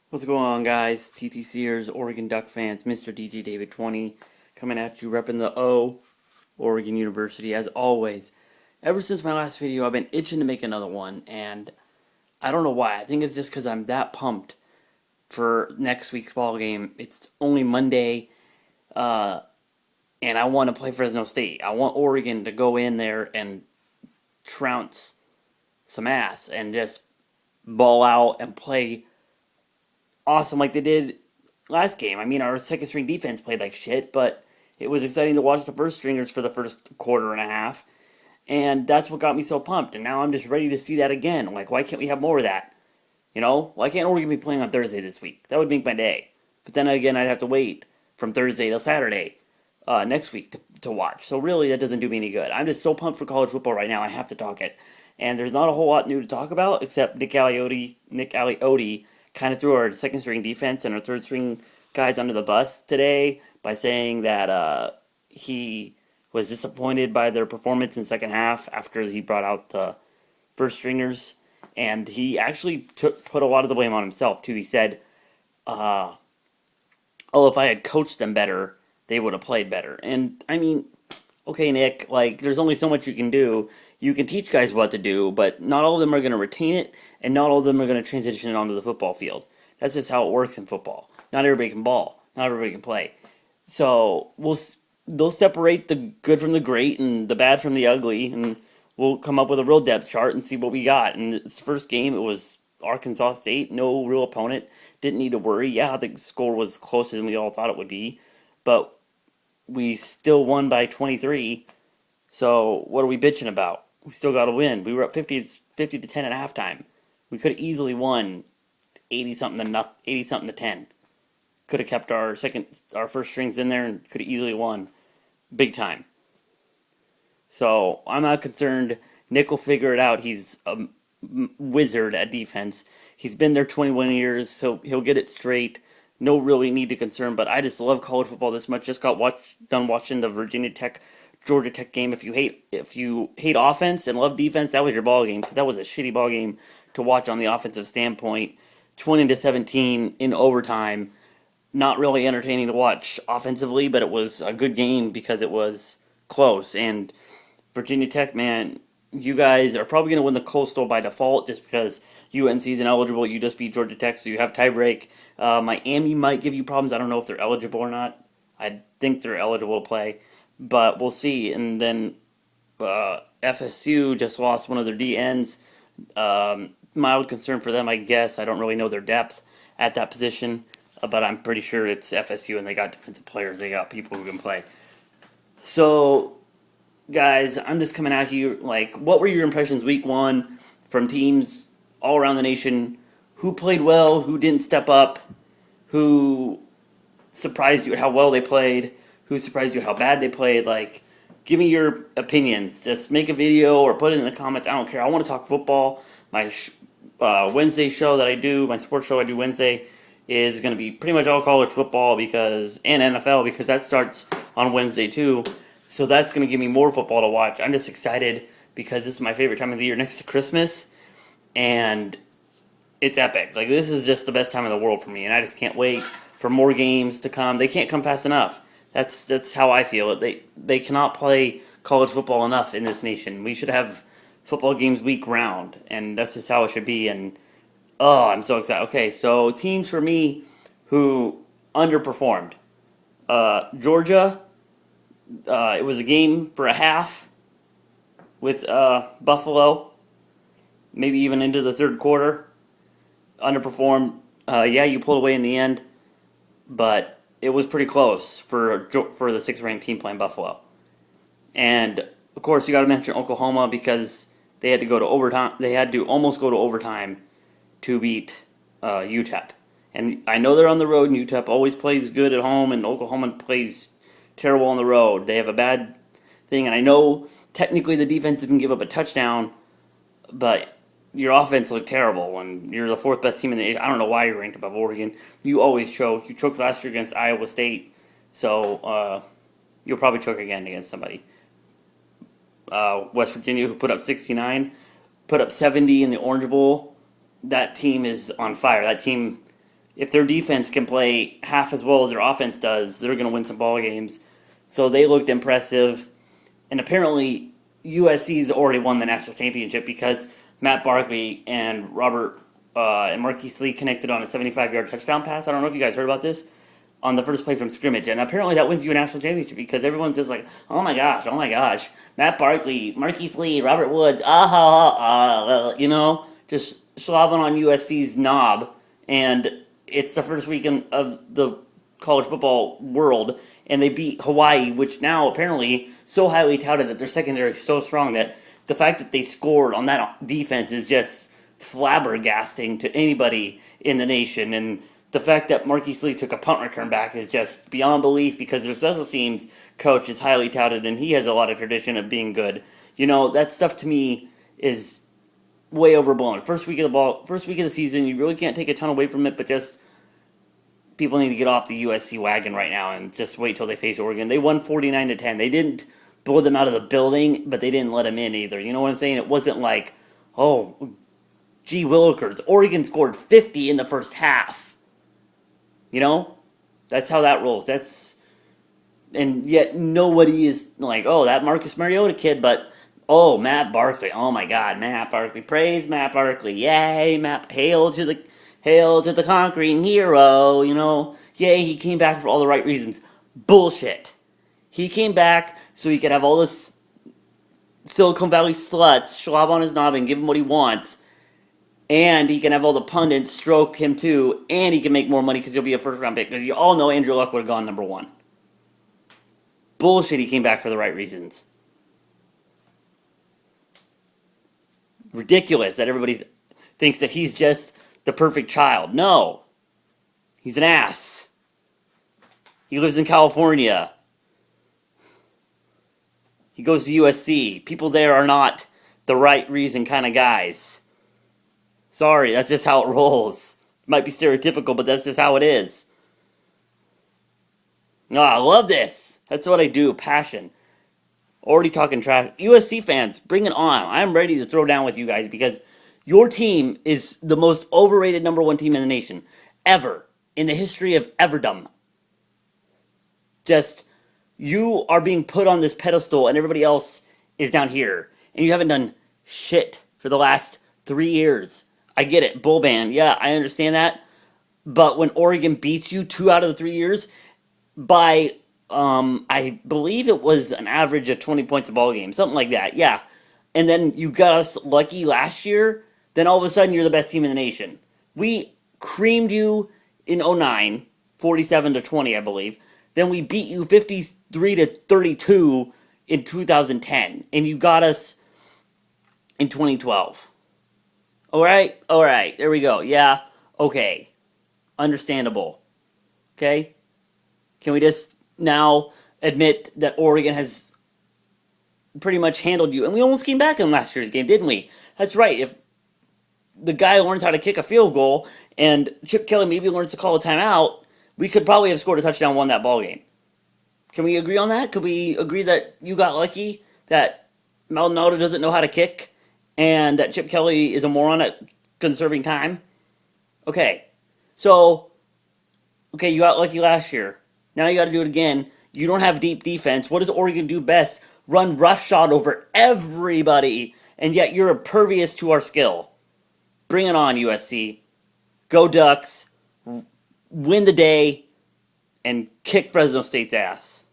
What's going on, guys? TTCers, Oregon Duck fans, Mr. DJ David 20, coming at you, repping the O, Oregon University, as always. Ever since my last video, I've been itching to make another one, and I don't know why. I think it's just because I'm that pumped for next week's ball game. It's only Monday, uh, and I want to play Fresno State. I want Oregon to go in there and trounce some ass and just ball out and play awesome like they did last game. I mean, our second string defense played like shit, but it was exciting to watch the first stringers for the first quarter and a half. And that's what got me so pumped. And now I'm just ready to see that again. Like, why can't we have more of that? You know? Why can't Oregon be playing on Thursday this week? That would make my day. But then again, I'd have to wait from Thursday till Saturday next week to watch. So really, that doesn't do me any good. I'm just so pumped for college football right now. I have to talk it. And there's not a whole lot new to talk about except Nick Aliotti kind of threw our second string defense and our third string guys under the bus today by saying that he was disappointed by their performance in the second half after he brought out the first stringers, and he actually put a lot of the blame on himself too. He said, uh, "Oh, if I had coached them better, they would have played better." And I mean, okay, Nick, like there's only so much you can do. You can teach guys what to do, but not all of them are going to retain it, and not all of them are going to transition it onto the football field. That's just how it works in football. Not everybody can ball. Not everybody can play. So they'll separate the good from the great and the bad from the ugly, and we'll come up with a real depth chart and see what we got. And this first game, it was Arkansas State, no real opponent, didn't need to worry. Yeah, the score was closer than we all thought it would be, but we still won by 23. So what are we bitching about? We still got to win. We were up 50 to 10 at halftime. We could have easily won 80 something to 10. Could have kept our first strings in there and could have easily won big time. So I'm not concerned. Nick will figure it out. He's a wizard at defense. He's been there 21 years, so he'll get it straight. No really need to concern. But I just love college football this much. Just got done watching the Virginia Tech Georgia Tech game. If you hate offense and love defense, that was your ball game because that was a shitty ball game to watch on the offensive standpoint. 20-17 in overtime. Not really entertaining to watch offensively, but it was a good game because it was close. And Virginia Tech, man, you guys are probably going to win the Coastal by default just because UNC is ineligible. You just beat Georgia Tech, so you have tiebreak. Miami might give you problems. I don't know if they're eligible or not. I think they're eligible to play, but we'll see. And then FSU just lost one of their DNs. Mild concern for them, I guess. I don't really know their depth at that position, but I'm pretty sure it's FSU and they got defensive players. They got people who can play. So guys, I'm just coming out here like, what were your impressions week one from teams all around the nation? Who played well? Who didn't step up? Who surprised you at how well they played? Who surprised you at how bad they played? Like, give me your opinions. Just make a video or put it in the comments. I don't care. I want to talk football. My Wednesday show that I do, my sports show I do Wednesday, is going to be pretty much all college football and NFL because that starts on Wednesday too. So that's going to give me more football to watch. I'm just excited because this is my favorite time of the year next to Christmas, and it's epic. Like, this is just the best time in the world for me, and I just can't wait for more games to come. They can't come fast enough. That's how I feel. They cannot play college football enough in this nation. We should have football games week round, and that's just how it should be. And oh, I'm so excited. Okay, so teams for me who underperformed. Georgia. It was a game for a half with Buffalo, maybe even into the third quarter. Underperformed. Yeah, you pulled away in the end, but it was pretty close for the sixth ranked team playing Buffalo. And of course, you got to mention Oklahoma because they had to go to overtime. They had to almost go to overtime to beat UTEP. And I know they're on the road, and UTEP always plays good at home, and Oklahoma plays terrible on the road. They have a bad thing, and I know technically the defense didn't give up a touchdown, but your offense looked terrible, and you're the fourth best team in the. I don't know why you're ranked above Oregon. You always choke. You choked last year against Iowa State, so you'll probably choke again against somebody. West Virginia, who put up 69, put up 70 in the Orange Bowl. That team is on fire. That team if their defense can play half as well as their offense does, they're going to win some ball games. So they looked impressive. And apparently, USC's already won the national championship because Matt Barkley and Marquise Lee connected on a 75-yard touchdown pass. I don't know if you guys heard about this on the first play from scrimmage. And apparently that wins you a national championship because everyone's just like, oh my gosh. Matt Barkley, Marquise Lee, Robert Woods, just slobbing on USC's knob. And it's the first weekend of the college football world. And they beat Hawaii, which now apparently so highly touted that their secondary is so strong that the fact that they scored on that defense is just flabbergasting to anybody in the nation. And the fact that Marquise Lee took a punt return back is just beyond belief because their special teams coach is highly touted and he has a lot of tradition of being good. That stuff to me is way overblown. First week of the season, you really can't take a ton away from it, but just people need to get off the USC wagon right now and just wait till they face Oregon. They won 49-10. They didn't blow them out of the building, but they didn't let them in either. You know what I'm saying? It wasn't like, oh, gee willikers, Oregon scored 50 in the first half. That's how that rolls. And yet nobody is like, oh, that Marcus Mariota kid, but oh, Matt Barkley. Oh my God, Matt Barkley. Praise Matt Barkley. Yay, hail to the conquering hero. Yay, he came back for all the right reasons. Bullshit. He came back so he could have all this Silicon Valley sluts slob on his knob and give him what he wants. And he can have all the pundits stroke him too, and he can make more money because he'll be a first-round pick. Because you all know Andrew Luck would have gone number 1. Bullshit, he came back for the right reasons. Ridiculous that everybody thinks that he's just the perfect child. No. He's an ass. He lives in California. He goes to USC. People there are not the right reason kind of guys. Sorry, that's just how it rolls. Might be stereotypical, but that's just how it is. No, I love this. That's what I do. Passion. Already talking trash. USC fans, bring it on. I'm ready to throw down with you guys because your team is the most overrated number 1 team in the nation. Ever. In the history of everdom. Just, you are being put on this pedestal and everybody else is down here. And you haven't done shit for the last 3 years. I get it, bull ban. Yeah, I understand that. But when Oregon beats you 2 out of the 3 years by, I believe it was an average of 20 points a ball game, something like that. Yeah, and then you got us lucky last year. Then all of a sudden you're the best team in the nation. We creamed you in 2009, 47-20, I believe. Then we beat you 53-32 in 2010, and you got us in 2012. All right, there we go. Yeah, okay. Understandable. Okay? Can we just now admit that Oregon has pretty much handled you? And we almost came back in last year's game, didn't we? That's right. If the guy learns how to kick a field goal and Chip Kelly maybe learns to call a timeout, we could probably have scored a touchdown and won that ball game. Can we agree on that? Could we agree that you got lucky, that Maldonado doesn't know how to kick, and that Chip Kelly is a moron at conserving time? Okay. So, you got lucky last year. Now you got to do it again. You don't have deep defense. What does Oregon do best? Run roughshod over everybody, and yet you're impervious to our skill. Bring it on, USC. Go Ducks. Win the day, and kick Fresno State's ass.